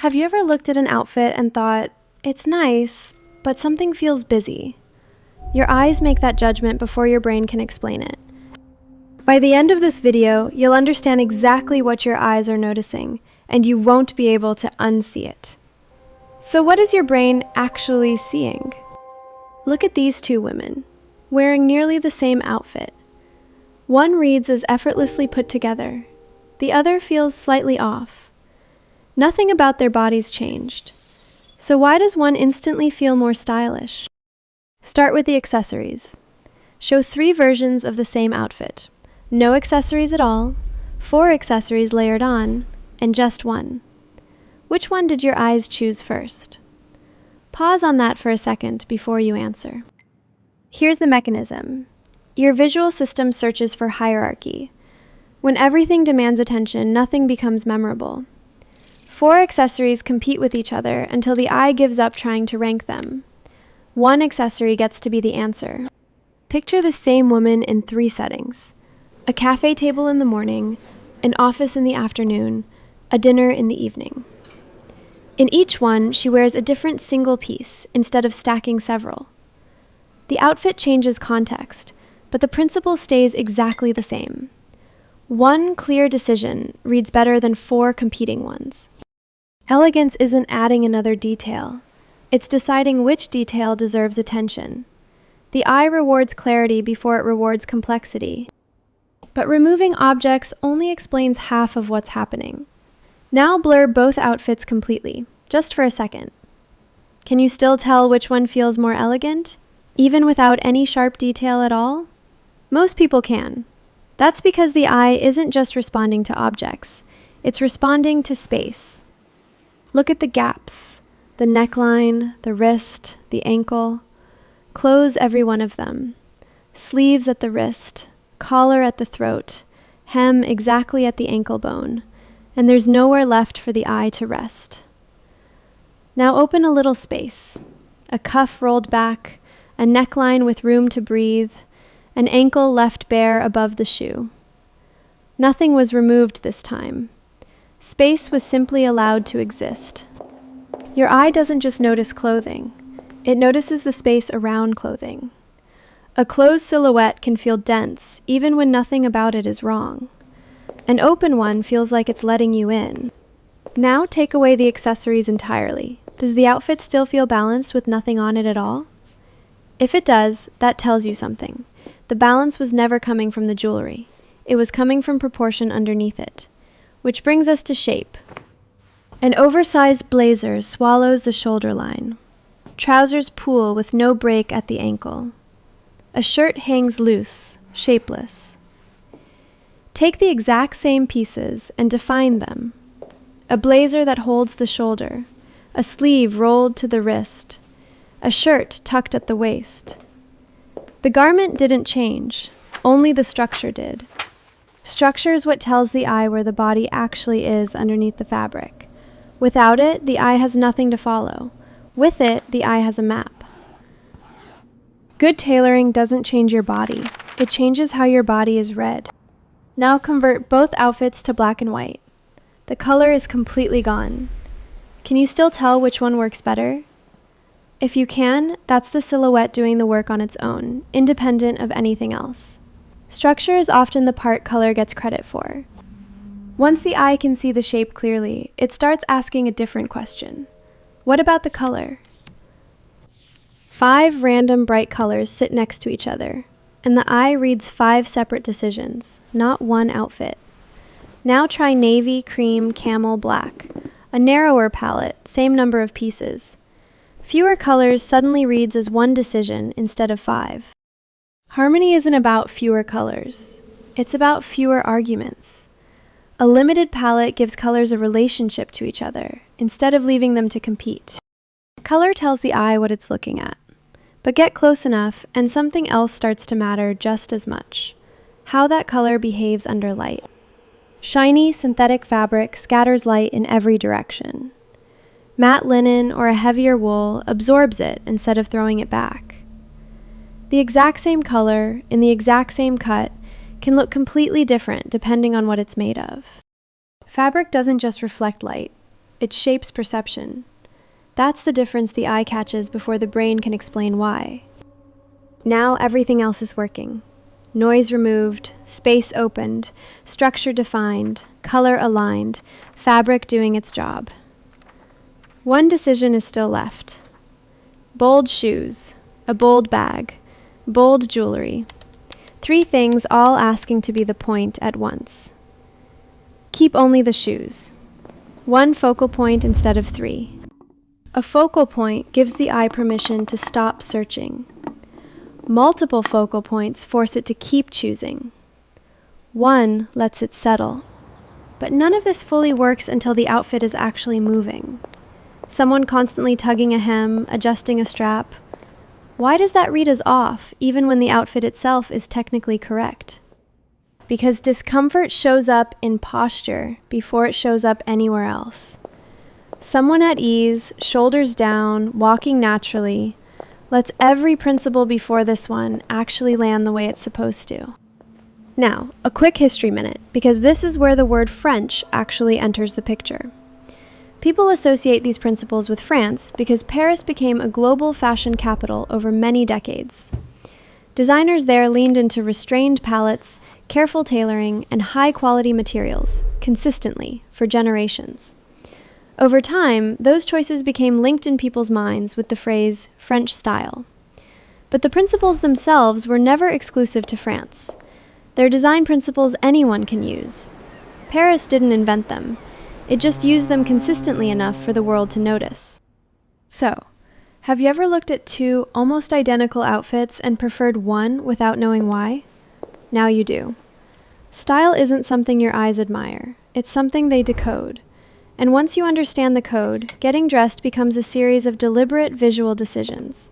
Have you ever looked at an outfit and thought, it's nice, but something feels busy? Your eyes make that judgment before your brain can explain it. By the end of this video, you'll understand exactly what your eyes are noticing, and you won't be able to unsee it. So what is your brain actually seeing? Look at these two women, wearing nearly the same outfit. One reads as effortlessly put together. The other feels slightly off. Nothing about their bodies changed. So why does one instantly feel more stylish? Start with the accessories. Show 3 versions of the same outfit. No accessories at all, 4 accessories layered on, and just one. Which one did your eyes choose first? Pause on that for a second before you answer. Here's the mechanism. Your visual system searches for hierarchy. When everything demands attention, nothing becomes memorable. 4 accessories compete with each other until the eye gives up trying to rank them. One accessory gets to be the answer. Picture the same woman in 3 settings. A cafe table in the morning, an office in the afternoon, a dinner in the evening. In each one, she wears a different single piece instead of stacking several. The outfit changes context, but the principle stays exactly the same. One clear decision reads better than 4 competing ones. Elegance isn't adding another detail. It's deciding which detail deserves attention. The eye rewards clarity before it rewards complexity. But removing objects only explains half of what's happening. Now blur both outfits completely, just for a second. Can you still tell which one feels more elegant, even without any sharp detail at all? Most people can. That's because the eye isn't just responding to objects, it's responding to space. Look at the gaps, the neckline, the wrist, the ankle. Close every one of them. Sleeves at the wrist, collar at the throat, hem exactly at the ankle bone, and there's nowhere left for the eye to rest. Now open a little space, a cuff rolled back, a neckline with room to breathe, an ankle left bare above the shoe. Nothing was removed this time. Space was simply allowed to exist. Your eye doesn't just notice clothing, it notices the space around clothing. A closed silhouette can feel dense even when nothing about it is wrong. An open one feels like it's letting you in. Now take away the accessories entirely. Does the outfit still feel balanced with nothing on it at all? If it does, that tells you something. The balance was never coming from the jewelry. It was coming from proportion underneath it. Which brings us to shape. An oversized blazer swallows the shoulder line. Trousers pool with no break at the ankle. A shirt hangs loose, shapeless. Take the exact same pieces and define them. A blazer that holds the shoulder, a sleeve rolled to the wrist, a shirt tucked at the waist. The garment didn't change, only the structure did. Structure is what tells the eye where the body actually is underneath the fabric. Without it, the eye has nothing to follow. With it, the eye has a map. Good tailoring doesn't change your body. It changes how your body is read. Now convert both outfits to black and white. The color is completely gone. Can you still tell which one works better? If you can, that's the silhouette doing the work on its own, independent of anything else. Structure is often the part color gets credit for. Once the eye can see the shape clearly, it starts asking a different question. What about the color? 5 random bright colors sit next to each other, and the eye reads 5 separate decisions, not one outfit. Now try navy, cream, camel, black. A narrower palette, same number of pieces. Fewer colors suddenly reads as one decision instead of 5. Harmony isn't about fewer colors. It's about fewer arguments. A limited palette gives colors a relationship to each other, instead of leaving them to compete. Color tells the eye what it's looking at. But get close enough, and something else starts to matter just as much. How that color behaves under light. Shiny, synthetic fabric scatters light in every direction. Matte linen or a heavier wool absorbs it instead of throwing it back. The exact same color, in the exact same cut, can look completely different depending on what it's made of. Fabric doesn't just reflect light, it shapes perception. That's the difference the eye catches before the brain can explain why. Now everything else is working. Noise removed, space opened, structure defined, color aligned, fabric doing its job. One decision is still left. Bold shoes, a bold bag, bold jewelry. 3 things all asking to be the point at once. Keep only the shoes. 1 focal point instead of 3. A focal point gives the eye permission to stop searching. Multiple focal points force it to keep choosing. 1 lets it settle. But none of this fully works until the outfit is actually moving. Someone constantly tugging a hem, adjusting a strap. Why does that read as off, even when the outfit itself is technically correct? Because discomfort shows up in posture before it shows up anywhere else. Someone at ease, shoulders down, walking naturally, lets every principle before this one actually land the way it's supposed to. Now, a quick history minute, because this is where the word French actually enters the picture. People associate these principles with France because Paris became a global fashion capital over many decades. Designers there leaned into restrained palettes, careful tailoring, and high-quality materials, consistently, for generations. Over time, those choices became linked in people's minds with the phrase French style. But the principles themselves were never exclusive to France. They're design principles anyone can use. Paris didn't invent them. It just used them consistently enough for the world to notice. So, have you ever looked at 2 almost identical outfits and preferred one without knowing why? Now you do. Style isn't something your eyes admire. It's something they decode. And once you understand the code, getting dressed becomes a series of deliberate visual decisions.